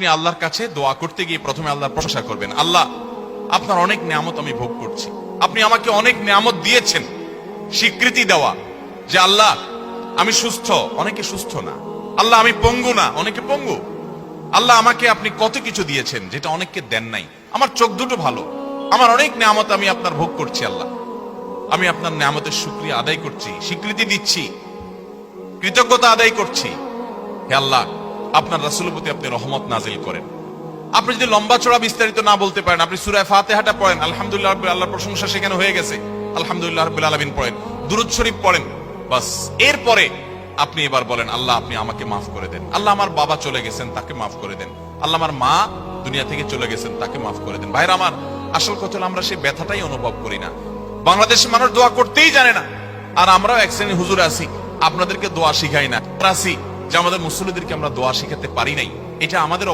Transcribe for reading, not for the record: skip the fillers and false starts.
আপনি আল্লাহর কাছে দোয়া করতে গিয়ে প্রথমে আল্লাহর প্রশংসা করবেন। আল্লাহ, আপনার অনেক নিয়ামত আমি ভোগ করছি, আপনি আমাকে অনেক নিয়ামত দিয়েছেন। স্বীকৃতি দেওয়া যে আল্লাহ আমি সুস্থ, অনেকে সুস্থ না। আল্লাহ আমি পঙ্গু না, অনেকে পঙ্গু। আল্লাহ আমাকে আপনি কত কিছু দিয়েছেন যেটা অনেককে দেন নাই। আমার চোখ দুটো ভালো, আমার অনেক নিয়ামত আমি আপনার ভোগ করছি। আল্লাহ, আমি আপনার নিয়ামতের শুকরিয়া আদায় করছি, স্বীকৃতি দিচ্ছি, কৃতজ্ঞতা আদায় করছি। হে আল্লাহ, আপনার রাসূলের প্রতি আপনি রহমত নাজিল করেন। আপনি যদি লম্বা চড়া বিস্তারিত না বলতে পারেন, আপনি সূরা ফাতিহাটা পড়েন, আলহামদুলিল্লাহ রাব্বিল আলামিন, আল্লাহর প্রশংসা সেখানে হয়ে গেছে, আলহামদুলিল্লাহ রাব্বিল আলামিন পড়েন, দুরূদ শরীফ পড়েন, বাস। এরপরে আপনি এবার বলেন, আল্লাহ আপনি আমাকে মাফ করে দেন। আল্লাহ আমার বাবা চলে গেছেন, তাকে মাফ করে দেন। আল্লাহ আমার মা দুনিয়া থেকে চলে গেছেন, তাকে মাফ করে দেন। ভাইরা আমার, আসল কথা হলো আমরা সেই ব্যথাটাই অনুভব করি না। বাংলাদেশের মানুষ দোয়া করতেই জানে না, আর আমরাও এক শ্রেণীর হুজুর আছি আপনাদেরকে দোয়া শিখাই না, আছি যে আমাদের মুসল্লিদেরকে আমরা দোয়া শিখাতে পারি নাই। এটা আমাদের